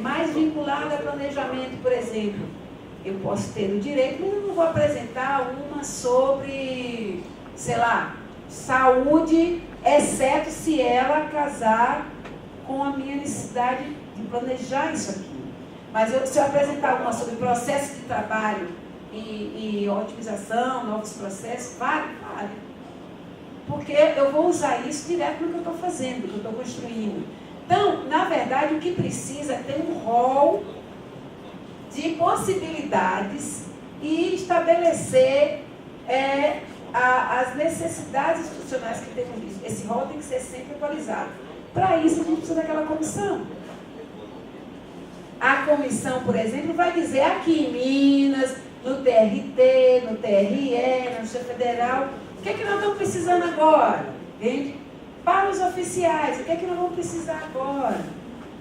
mais vinculada a planejamento, por exemplo. Eu posso ter o direito, mas eu não vou apresentar uma sobre, sei lá, saúde, exceto se ela casar com a minha necessidade de planejar isso aqui. Mas se eu apresentar uma sobre processo de trabalho e otimização, novos processos, vale. Porque eu vou usar isso direto no que eu estou fazendo, no que eu estou construindo. Então, na verdade, o que precisa é ter um rol de possibilidades e estabelecer as necessidades institucionais que temos visto. Esse rol tem que ser sempre atualizado. Para isso, a gente precisa daquela comissão. A comissão, por exemplo, vai dizer aqui em Minas, no TRT, no TRE, na Justiça Federal, o que é que nós estamos precisando agora? Entende? Para os oficiais, o que é que nós vamos precisar agora?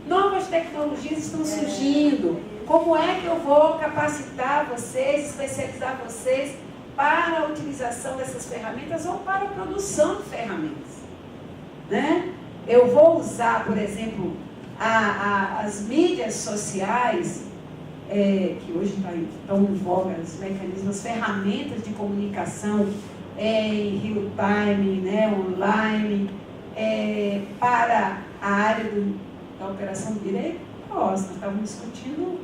Novas tecnologias estão surgindo. Como é que eu vou capacitar vocês, especializar vocês para a utilização dessas ferramentas ou para a produção de ferramentas? Né? Eu vou usar, por exemplo, as mídias sociais, que hoje estão em voga, os mecanismos, as ferramentas de comunicação em real time, né, online, para a área da operação do direito. Nós estávamos discutindo,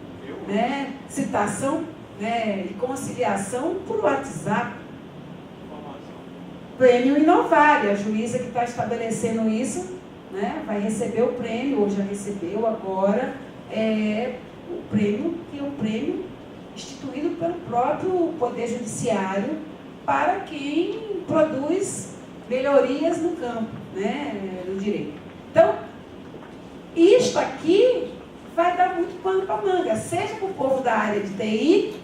né, citação, né, e conciliação por WhatsApp. Prêmio Inovar, a juíza que está estabelecendo isso, né, vai receber o prêmio, ou já recebeu agora, o prêmio, que é um prêmio instituído pelo próprio Poder Judiciário para quem produz melhorias no campo, né, do direito. Então, isto aqui vai dar muito pano para manga, seja para o povo da área de TI,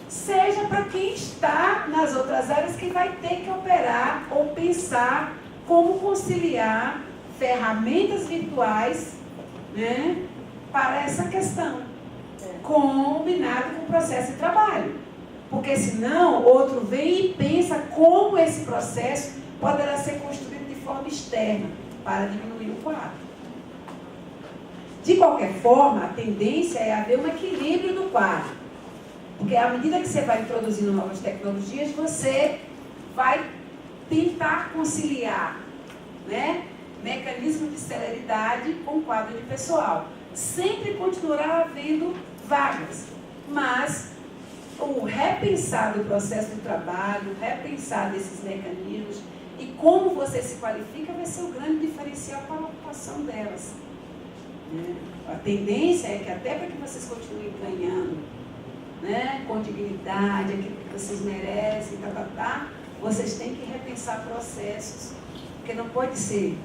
seja para quem está nas outras áreas que vai ter que operar ou pensar como conciliar ferramentas virtuais, né, para essa questão, combinado com o processo de trabalho. Porque senão, outro vem e pensa como esse processo poderá ser construído de forma externa, para diminuir o quadro. De qualquer forma, a tendência é haver um equilíbrio do quadro. Porque à medida que você vai introduzindo novas tecnologias, você vai tentar conciliar, né, mecanismo de celeridade com quadro de pessoal. Sempre continuará havendo vagas, mas o repensar do processo de trabalho, repensar desses mecanismos e como você se qualifica vai ser o grande diferencial para a ocupação delas. A tendência é que até para que vocês continuem ganhando, né, com dignidade, aquilo que vocês merecem, vocês têm que repensar processos, porque não pode ser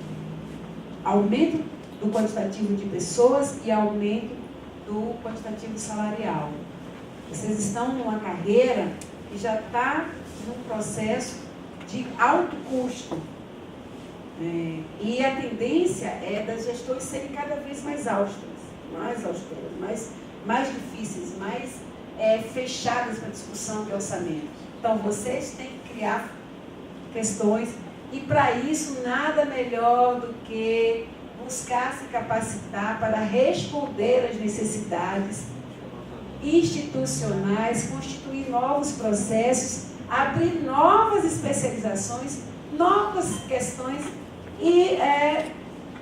aumento do quantitativo de pessoas e aumento do quantitativo salarial. Vocês estão numa carreira que já está num processo de alto custo. E a tendência é das gestões serem cada vez mais austeras, mais difíceis, mais fechadas para discussão de orçamento. Então, vocês têm que criar questões, e para isso, nada melhor do que buscar se capacitar para responder às necessidades institucionais, constituir novos processos, abrir novas especializações, novas questões e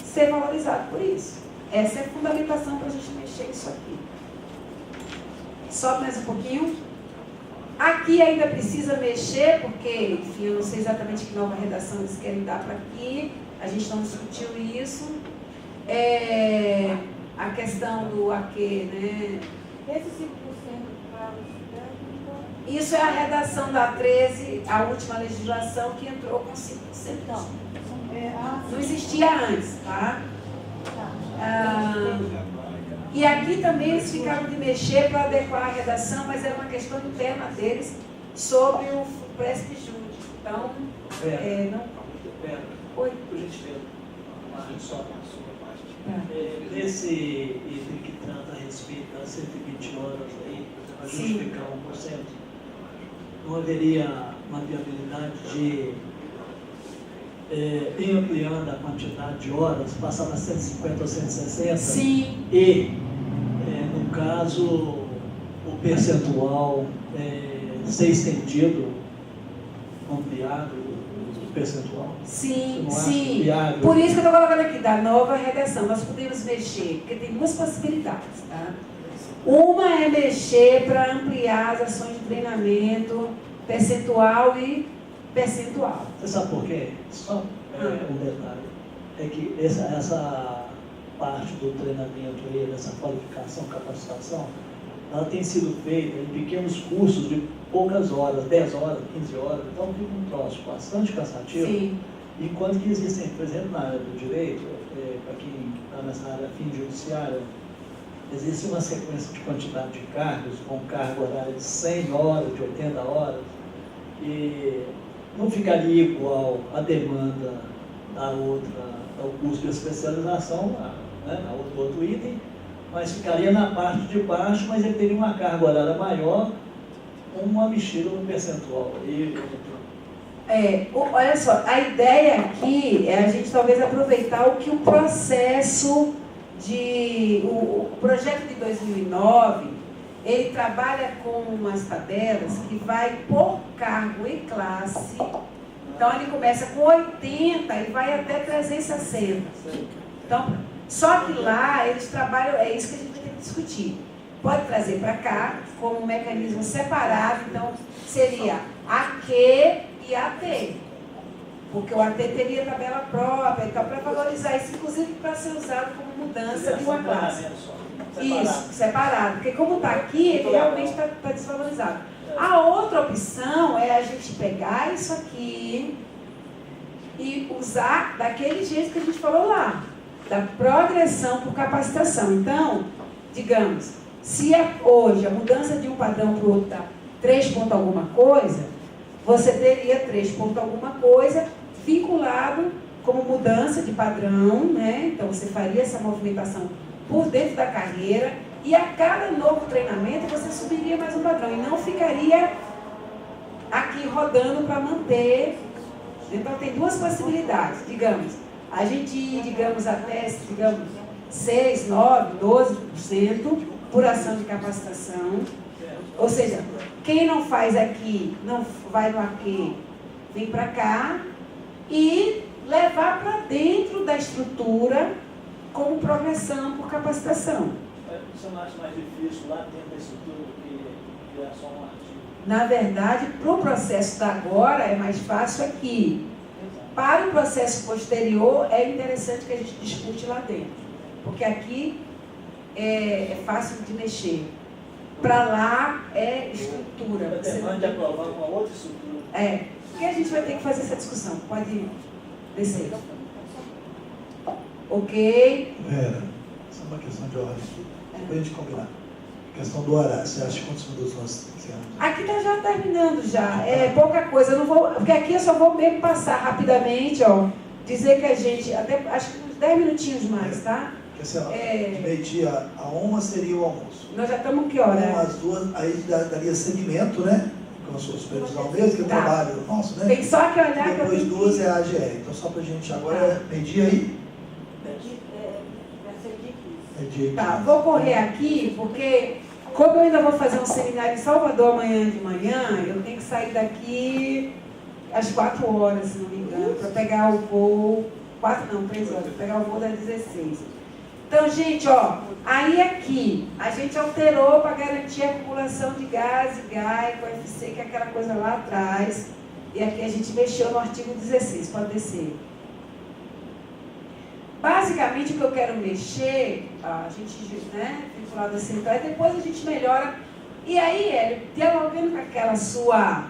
ser valorizado por isso. Essa é a fundamentação para a gente mexer isso aqui. Sobe mais um pouquinho. Aqui ainda precisa mexer, porque, enfim, eu não sei exatamente que nova redação eles querem dar para aqui, a gente não discutiu isso. A questão do AQ, né? Esse 5% para o estudante, isso é a redação da 13, a última legislação que entrou com 5%. Não existia antes, tá? E aqui também eles ficaram de mexer para adequar a redação, mas era uma questão interna deles sobre o prestígio. Então, não... Oi? Por gentileza, só a sua parte. Nesse item que trata a respeito das 120 horas aí, para justificar 1%, não haveria uma viabilidade de e ampliando a quantidade de horas, passava a 150 ou 160. Sim. E, no caso, o percentual ser estendido, ampliado, o percentual. Sim, sim. Por isso que eu estou colocando aqui, da nova redação. Nós podemos mexer, porque tem duas possibilidades, tá? Uma é mexer para ampliar as ações de treinamento percentual e percentual. Você sabe por quê? Só um detalhe. É que essa parte do treinamento aí, dessa qualificação, capacitação, ela tem sido feita em pequenos cursos de poucas horas, 10 horas, 15 horas. Então fica um troço bastante cansativo. Sim. Enquanto que existem, por exemplo, na área do direito, para quem está nessa área fim judiciária, existe uma sequência de quantidade de cargos, com cargo horário de 100 horas, de 80 horas, e não ficaria igual a demanda da outra, ao curso de especialização, né, na outro item, mas ficaria na parte de baixo, mas ele teria uma carga horária maior, uma mexida no percentual. Olha só, a ideia aqui é a gente talvez aproveitar o que o processo o projeto de 2009, ele trabalha com umas tabelas que vai por cargo e classe. Então ele começa com 80 e vai até 360. Então, só que lá eles trabalham, é isso que a gente vai ter que discutir. Pode trazer para cá como um mecanismo separado, então seria AQ e AT. Porque o AT teria tabela própria, então para valorizar isso, inclusive para ser usado como mudança de uma classe. Isso, separado. Porque como está aqui, ele realmente está desvalorizado. A outra opção é a gente pegar isso aqui e usar daquele jeito que a gente falou lá, da progressão por capacitação. Então, digamos, se hoje a mudança de um padrão para o outro está 3 ponto alguma coisa, você teria 3 ponto alguma coisa vinculado como mudança de padrão, né? Então você faria essa movimentação por dentro da carreira e a cada novo treinamento você subiria mais um padrão e não ficaria aqui rodando para manter. Então tem duas possibilidades, digamos, a gente ir, digamos, até, 6, 9, 12% por ação de capacitação, ou seja, quem não faz aqui, não vai no aqui, vem para cá, e levar para dentro da estrutura como progressão por capacitação. Você não acha mais difícil lá dentro da estrutura do que criar só um artigo? Na verdade, para o processo da agora é mais fácil aqui. Para o processo posterior é interessante que a gente discute lá dentro. Porque aqui é fácil de mexer. Para lá é estrutura. Você manda aprovar uma outra estrutura. Porque a gente vai ter que fazer essa discussão. Pode descer. Ok? Vera, essa é uma questão de ordem aqui. Para a gente combinar. Questão do horário. Você acha quantos minutos nós temos? Aqui está já terminando já. É pouca coisa. Eu não vou, porque aqui eu só vou mesmo passar rapidamente, ó. Dizer que a gente, até acho que uns 10 minutinhos mais, tá? Porque assim, de meio-dia a 1 seria o almoço. Nós já estamos que hora? 1 às 2, aí daria segmento, né? Com a sua supervisão mesmo, que é o trabalho nosso, né? Tem só que olhar e depois 2 é a AGE. Então só pra gente agora é meio-dia aí. Tá, vou correr aqui, porque como eu ainda vou fazer um seminário em Salvador amanhã de manhã, eu tenho que sair daqui às 4 horas, se não me engano, para pegar o voo, 3 horas, para pegar o voo das 16. Então, gente, ó, aí aqui, a gente alterou para garantir a acumulação de gás e GAI, com FC, que é aquela coisa lá atrás, e aqui a gente mexeu no artigo 16, pode descer. Basicamente, o que eu quero mexer, a gente, né, vinculado à central, e depois a gente melhora. E aí, Hélio, dialogando com aquela sua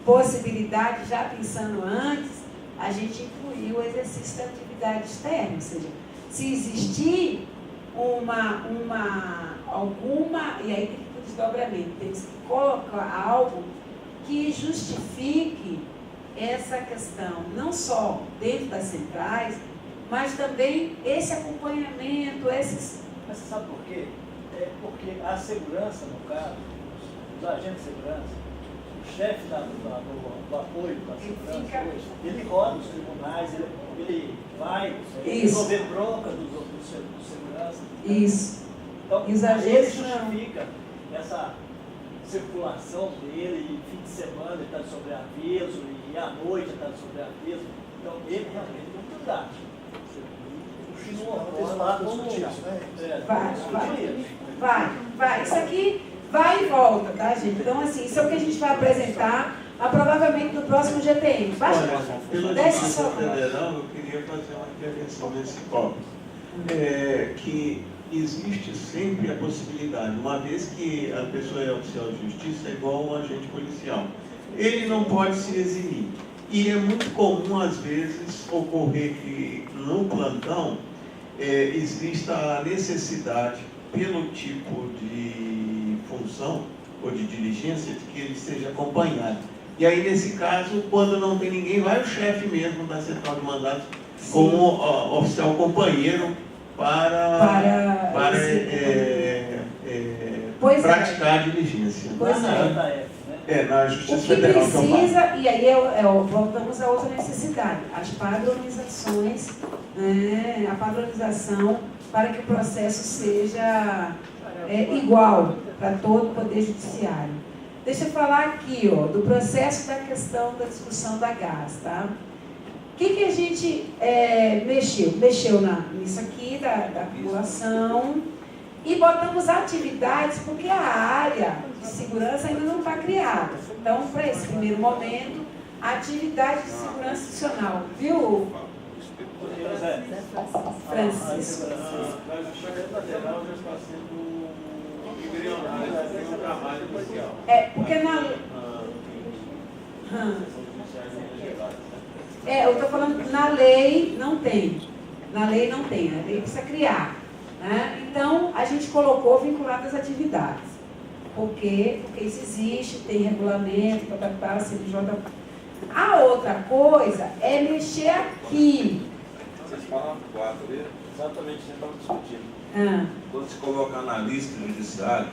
possibilidade, já pensando antes, a gente incluiu o exercício da atividade externa, ou seja, se existir alguma, e aí tem que ir para o desdobramento, tem que colocar algo que justifique essa questão, não só dentro das centrais, mas também esse acompanhamento, esses... Mas você sabe por quê? Porque a segurança, no caso, os agentes de segurança, chefe do apoio da segurança hoje, ele roda os tribunais, ele vai resolver bronca dos seguranças. Isso. Então, E os ele agentes justifica essa circulação dele, e fim de semana ele está de sobreaviso, e à noite ele está de sobreaviso. Então, ele realmente não cuidar. Vai. Isso aqui vai e volta, tá, gente? Então, assim, isso é o que a gente vai apresentar, provavelmente no próximo GTM. Pela Justiça Federal, eu queria fazer uma intervenção nesse tópico. Que existe sempre a possibilidade, uma vez que a pessoa é oficial de justiça, é igual um agente policial. Ele não pode se eximir. E é muito comum, às vezes, ocorrer que no plantão exista a necessidade, pelo tipo de função ou de diligência, de que ele seja acompanhado. E aí, nesse caso, quando não tem ninguém, vai o chefe mesmo da central de mandatos como oficial companheiro para praticar a diligência. Pois na Justiça o que Federal. Precisa, e aí voltamos a outra necessidade, as padronizações, a padronização para que o processo seja igual para todo o Poder Judiciário. Deixa eu falar aqui, do processo da questão da discussão da gás, tá? O que a gente mexeu? Mexeu nisso aqui, da população, e botamos atividades, porque a área de segurança ainda não está criada. Então, para esse primeiro momento, atividade de segurança institucional. Viu, Francisco? A Justiça Federal já está sendo embrionária, tem um trabalho inicial. Porque eu estou falando, na lei não tem. Na lei não tem, a lei precisa criar. Né? Então, a gente colocou vinculado às atividades. Por quê? Porque isso existe, tem regulamento, CNJ. A outra coisa é mexer aqui. Vocês falam 4 ali, exatamente o que a gente estava discutindo. Quando se coloca analista judiciário.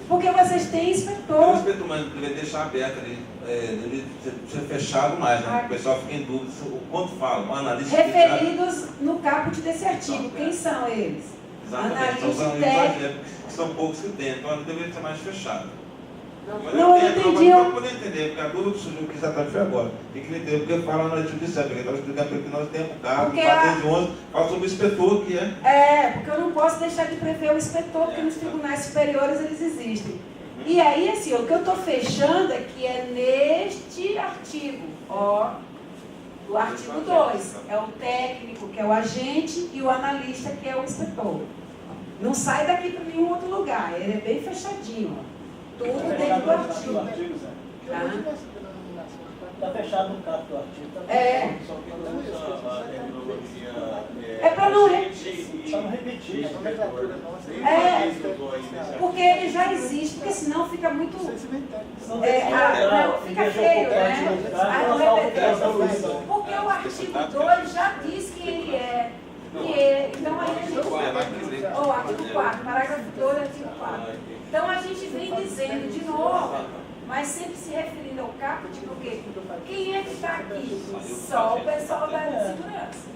Porque vocês têm inspetor. Tem inspetor, mas deveria deixar aberto ali. Deveria ser fechado mais, né? O pessoal fica em dúvida. Quando fala, um analista referidos no caput desse artigo. Quem são eles? Exatamente, são técnicos, que são poucos que tem, então deveria ser mais fechado. Não entendi. Para poder entender, porque a dúvida que surgiu aqui exatamente foi agora. Tem que entender porque fala na analista judiciária, porque estava explicando porque nós temos o cargo, 411, fala sobre o inspetor, que porque eu não posso deixar de prever o inspetor, porque nos tribunais superiores eles existem. E aí, assim, o que eu estou fechando aqui é neste artigo, do artigo 2. É o técnico, que é o agente, e o analista, que é o inspetor. Não sai daqui para nenhum outro lugar, ele é bem fechadinho, tudo dentro do artigo. Está fechado no caput do artigo. Só que não usa a terminologia. Para não repetir. Porque ele já existe, porque senão fica muito. Fica feio, né? Porque o artigo 2 já diz quem ele é. Então aí a gente. Artigo 4, parágrafo 2, artigo 4. Então a gente vem dizendo de novo, mas sempre se referindo ao caput, porque quem é que está aqui? Só o pessoal da área de segurança.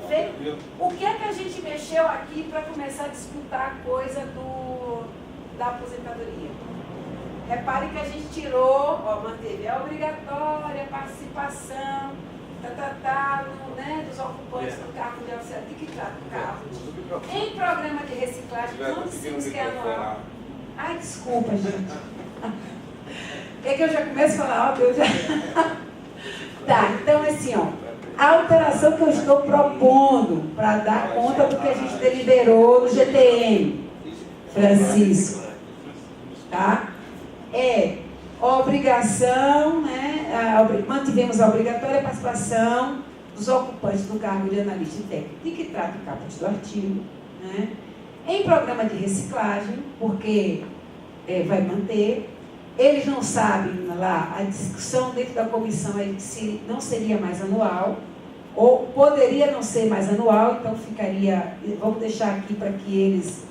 Perfeito? O que é que a gente mexeu aqui para começar a disputar a coisa da aposentadoria? Repare que a gente tirou, manteve a obrigatória participação, dos ocupantes do carro de oficial, de que trata o carro. Em programa de reciclagem, não dizemos que é anual. Ai, desculpa, gente. É que eu já começo a falar, eu já... Tá, então assim, a alteração que eu estou propondo para dar conta do que a gente deliberou no GTM, Francisco, tá? Obrigação, mantivemos a obrigatória participação dos ocupantes do cargo de analista e técnico, de que trata o caput do artigo, né? Em programa de reciclagem, porque vai manter, eles não sabem lá, a discussão dentro da comissão é que se não seria mais anual, ou poderia não ser mais anual, então ficaria, vamos deixar aqui para que eles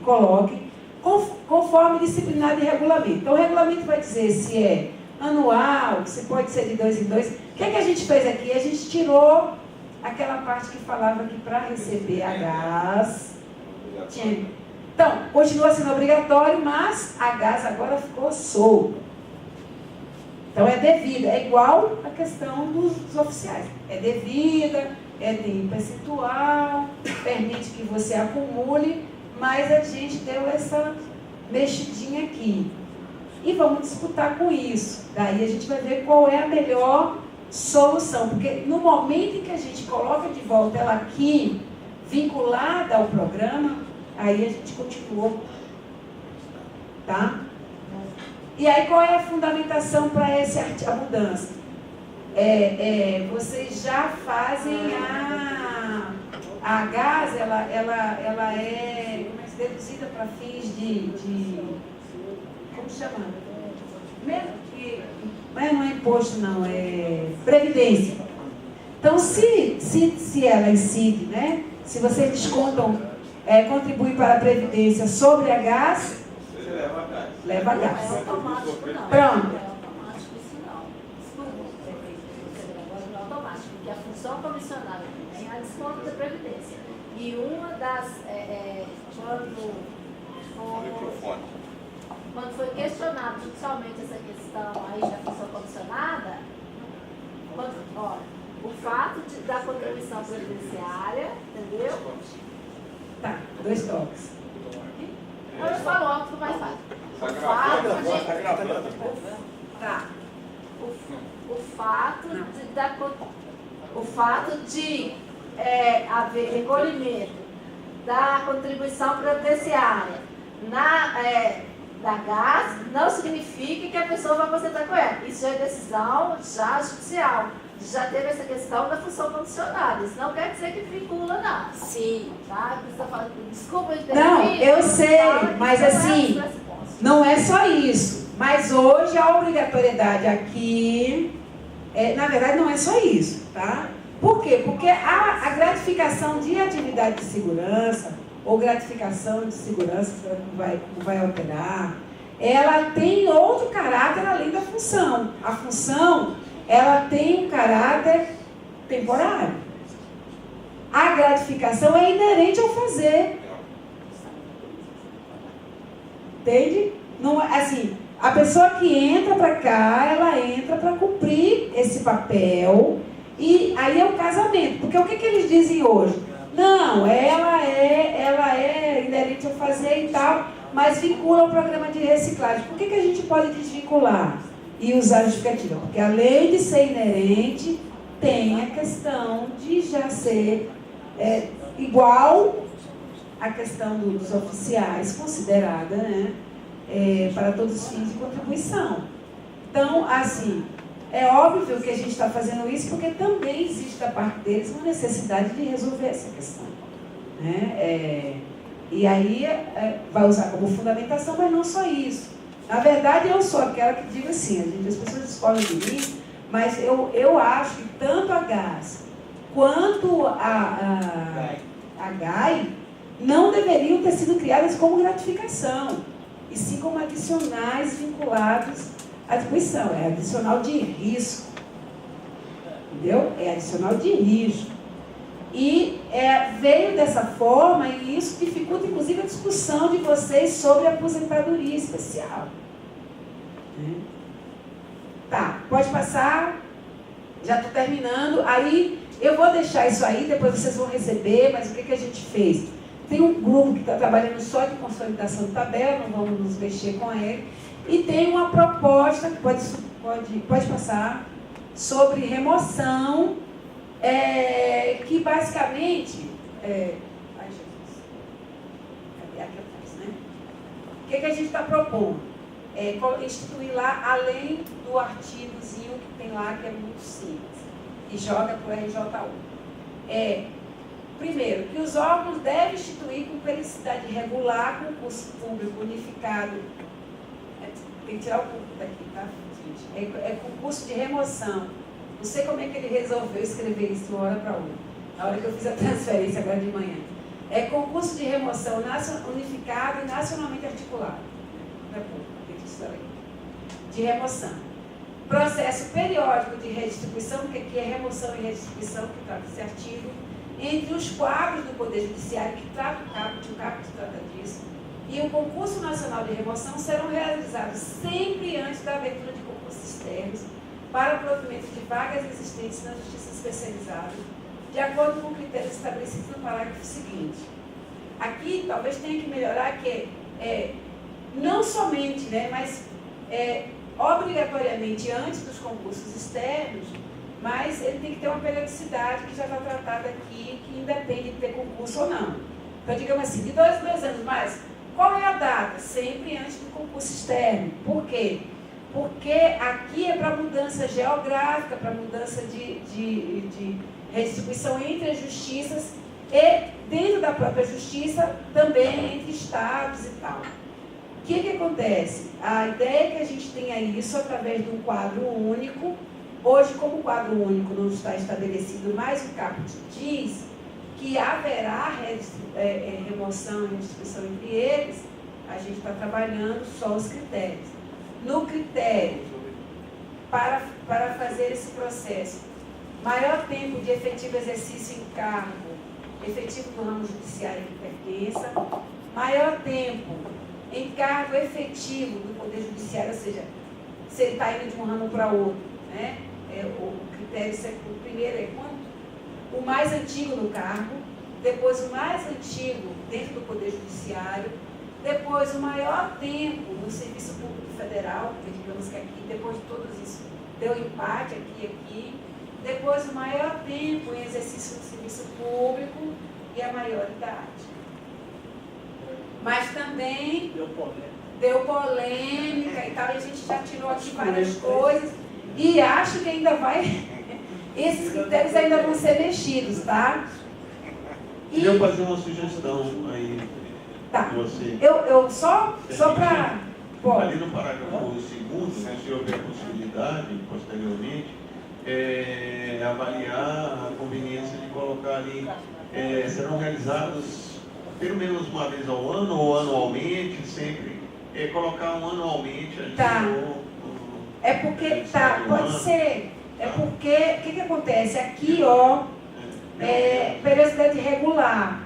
coloquem. conforme disciplinado em regulamento. Então, o regulamento vai dizer se é anual, se pode ser de 2 em 2. O que é que a gente fez aqui? A gente tirou aquela parte que falava que para receber a gás tinha. Então, continua sendo obrigatório, mas a gás agora ficou solta. Então, é devida. É igual a questão dos oficiais. É devida, tem percentual, permite que você acumule, mas a gente deu essa mexidinha aqui. E vamos disputar com isso. Daí a gente vai ver qual é a melhor solução. Porque no momento em que a gente coloca de volta ela aqui, vinculada ao programa, aí a gente continuou. Tá? E aí qual é a fundamentação para a mudança? Vocês já fazem a gás, ela é deduzida para fins de como chama? Mesmo que não é imposto, não, é previdência. Então, se ela incide, né? Se vocês descontam, contribui para a previdência sobre a gás, leva a gás. Não é automático, não. Pronto. Não é automático isso não. Desculpa, não é automático, porque a função comissionada tem a desconto da previdência. E uma das quando foi questionado judicialmente essa questão aí da função comissionada, olha, o fato da contribuição previdenciária, entendeu? Tá, 2 toques. Eu falo alto, fica mais fácil. O fato de haver recolhimento da contribuição previdenciária da gás não significa que a pessoa vai aposentar com ela. Isso já é decisão judicial. Já teve essa questão da função condicionada. Isso não quer dizer que vincula, não. Sim. Tá? Desculpa, eu entendi. Não, eu sei, mas assim, não é só isso. Mas hoje a obrigatoriedade aqui, na verdade não é só isso, tá? Por quê? Porque a gratificação de atividade de segurança, ou gratificação de segurança, que vai alterar, ela tem outro caráter além da função. A função, ela tem um caráter temporário. A gratificação é inerente ao fazer. Entende? Não, assim, a pessoa que entra para cá, ela entra para cumprir esse papel. E aí é o casamento. Porque o que eles dizem hoje? Não, ela é inerente ao fazer e tal, mas vincula o programa de reciclagem. Por que a gente pode desvincular e usar a justificativa? Porque além de ser inerente, tem a questão de já ser igual à questão dos oficiais, considerada, né, para todos os fins de contribuição. Então, assim, é óbvio que a gente está fazendo isso porque também existe da parte deles uma necessidade de resolver essa questão. Né? E aí vai usar como fundamentação, mas não só isso. Na verdade, eu sou aquela que digo assim, as pessoas discordam de mim, mas eu acho que tanto a gás quanto a GAI não deveriam ter sido criadas como gratificação, e sim como adicionais vinculados à atribuição. É adicional de risco. Entendeu? É adicional de risco. E veio dessa forma, e isso dificulta, inclusive, a discussão de vocês sobre a aposentadoria especial. Tá, pode passar. Já estou terminando. Aí, eu vou deixar isso aí, depois vocês vão receber, mas o que a gente fez? Tem um grupo que está trabalhando só de consolidação de tabela, não vamos nos mexer com ele. E tem uma proposta, que pode passar, sobre remoção, que basicamente... ai, Jesus. Cadê? Aqui atrás, né? O que a gente está propondo? Instituir lá, além do artigozinho que tem lá, que é muito simples, e joga para o RJ1. Primeiro, que os órgãos devem instituir com periodicidade regular, concurso público unificado. Tem que tirar o público daqui, tá, gente? É concurso de remoção. Não sei como é que ele resolveu escrever isso de uma hora para outra. Na hora que eu fiz a transferência agora de manhã. É concurso de remoção unificado e nacionalmente articulado. De remoção. Processo periódico de redistribuição, porque aqui é remoção e redistribuição, que trata esse artigo, entre os quadros do Poder Judiciário, que trata o caput trata disso, e o concurso nacional de remoção serão realizados sempre antes da abertura de concursos externos para o provimento de vagas existentes na Justiça Especializada, de acordo com critérios estabelecidos no parágrafo seguinte. Aqui, talvez tenha que melhorar que não somente, né, mas obrigatoriamente antes dos concursos externos, mas ele tem que ter uma periodicidade que já está tratada aqui, que independe de ter concurso ou não. Então, digamos assim, de 2 em 2 anos, mas qual é a data? Sempre antes do concurso externo. Por quê? Porque aqui é para mudança geográfica, para mudança de redistribuição entre as justiças e dentro da própria justiça também entre estados e tal. O que acontece? A ideia é que a gente tenha isso através de um quadro único. Hoje, como o quadro único não está estabelecido, mas o caput diz que haverá remoção e redistribuição entre eles, a gente está trabalhando só os critérios. No critério, para fazer esse processo, maior tempo de efetivo exercício em cargo, efetivo no ramo judiciário que pertença, maior tempo em cargo efetivo do Poder Judiciário, ou seja, se ele está indo de um ramo para outro, né? O critério, o primeiro é quanto? O mais antigo no cargo, depois o mais antigo dentro do Poder Judiciário, depois o maior tempo no Serviço Público Federal, porque digamos que aqui, depois de todos isso, deu empate aqui, depois o maior tempo em exercício do serviço público e a maioridade. Mas também deu polêmica e tal, e a gente já tirou aqui várias coisas, e acho que ainda vai, esses critérios ainda vão ser mexidos, tá? Queria fazer uma sugestão aí, tá. Você. Eu só para... Ali no parágrafo 2º, se houver a possibilidade, posteriormente, avaliar a conveniência de colocar ali, serão realizados pelo menos uma vez ao ano ou anualmente, sempre, colocar um anualmente ali. Tá. É porque, tá, pode ser, é porque, o que acontece? Aqui, ó, periodicidade regular,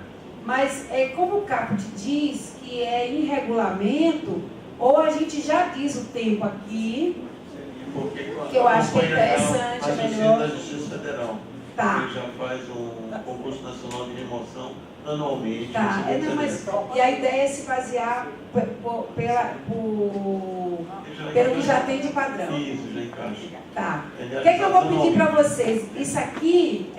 mas como o caput diz que é em regulamento, ou a gente já diz o tempo aqui, que eu acho que é interessante, a melhor. da Justiça Federal. Tá. Que já faz um concurso nacional de remoção anualmente. Tá, e a ideia é se basear pelo que já tem de padrão. Isso, já encaixa. Tá. O que é que eu vou pedir para vocês? Isso aqui,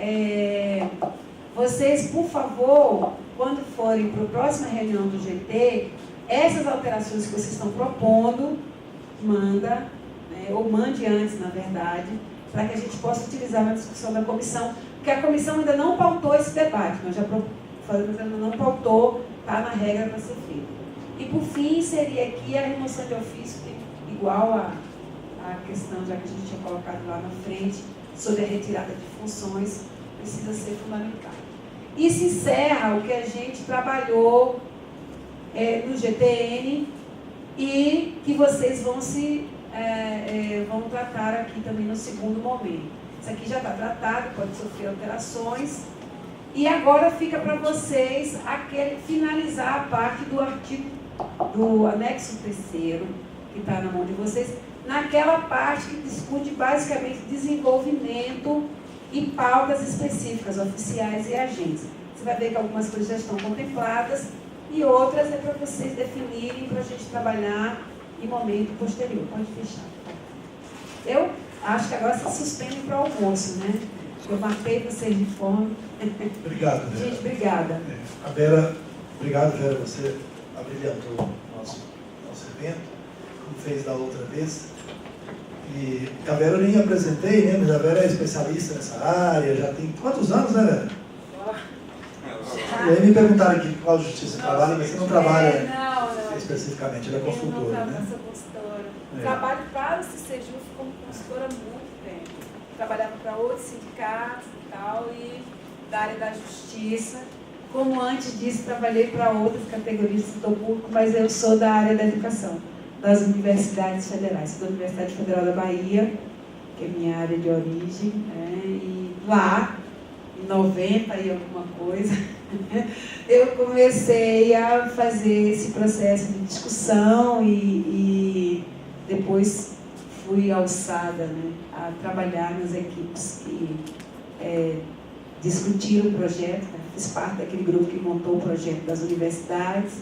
vocês, por favor, quando forem para a próxima reunião do GT, essas alterações que vocês estão propondo, manda, né, ou mande antes, na verdade, para que a gente possa utilizar na discussão da comissão, porque a comissão ainda não pautou esse debate, nós já fazemos, ainda não pautou, está na regra para ser feito. E por fim, seria aqui a remoção de ofício, igual a questão, já que a gente tinha colocado lá na frente, sobre a retirada de funções, precisa ser fundamental. E se encerra o que a gente trabalhou no GTN e que vocês vão vão tratar aqui também no segundo momento. Isso aqui já está tratado, pode sofrer alterações. E agora fica para vocês finalizar a parte do artigo do anexo 3º, que está na mão de vocês, naquela parte que discute basicamente desenvolvimento e pautas específicas, oficiais e agentes. Você vai ver que algumas coisas já estão contempladas e outras é para vocês definirem, para a gente trabalhar em momento posterior. Pode fechar. Eu acho que agora se suspende para o almoço, né? Eu matei vocês de fome. Obrigado, Vera. Gente, obrigada. A Vera, obrigado, Vera, você abrilhantou o nosso evento, como fez da outra vez. E a Vera eu nem apresentei, né? Mas a Vera é especialista nessa área, já tem quantos anos, né, Vera? E aí me perguntaram aqui qual justiça você trabalha, mas você não trabalha especificamente, ela é consultora, eu né? não sou consultora. Trabalho para o CICEJUF como consultora há muito tempo. Trabalhava para outros sindicatos e tal, e da área da justiça. como antes disso trabalhei para outras categorias do setor público, mas eu sou da área da educação, das universidades federais. Sou da Universidade Federal da Bahia, que é minha área de origem, né? E lá, em 90 e alguma coisa, eu comecei a fazer esse processo de discussão e depois fui alçada, né, a trabalhar nas equipes que discutiram o projeto, né? Fiz parte daquele grupo que montou o projeto das universidades.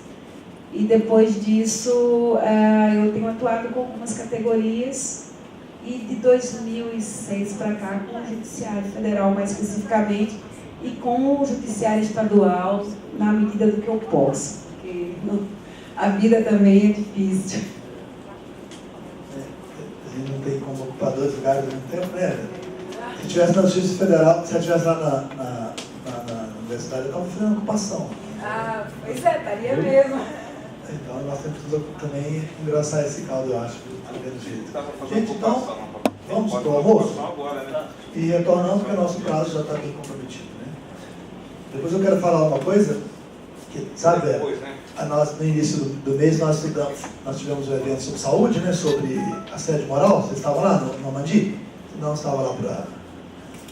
E depois disso, eu tenho atuado com algumas categorias e de 2006 para cá com o Judiciário Federal mais especificamente e com o Judiciário Estadual na medida do que eu posso, porque a vida também é difícil. A gente não tem como ocupar 2 lugares ao mesmo tempo, né? Se tivesse na Justiça Federal, se eu estivesse lá na universidade, eu estava fazendo ocupação. Ah, pois é, estaria mesmo. Então nós temos que também engrossar esse caldo, eu acho, do mesmo jeito. Gente, então, vamos para o almoço? E retornando, porque o nosso prazo já está bem comprometido, né? Depois eu quero falar uma coisa, que, sabe, no início do mês nós tivemos um evento sobre saúde, né, sobre assédio moral. Vocês estavam lá no Amandi? Não, estava lá para...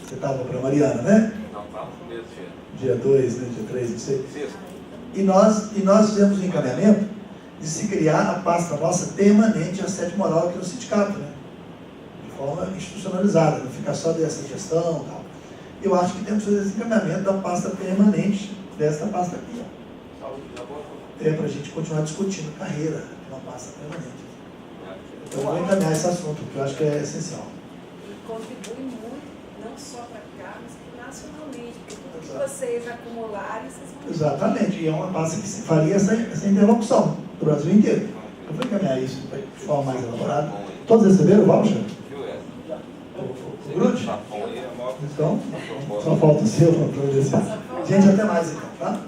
Você estava para Mariana, né? Não, estava no mesmo dia 2, né, dia 3, não sei. E nós fizemos um encaminhamento de se criar a pasta nossa permanente de assédio moral aqui no sindicato, né? De forma institucionalizada, não ficar só dessa gestão e tal. Eu acho que temos que fazer esse encaminhamento da pasta permanente dessa pasta aqui, ó. Para a gente continuar discutindo carreira de uma pasta permanente. Então eu vou encaminhar esse assunto, porque eu acho que é essencial. Contribui muito, não só para cá, mas nacionalmente, porque tudo que vocês acumularem, vocês vão... Exatamente, e é uma pasta que se faria essa interlocução do Brasil inteiro. Eu vou encaminhar isso de forma mais elaborada. Todos receberam o voucher? O Grude? Então, só falta o seu para providenciar. Gente, até mais então, tá?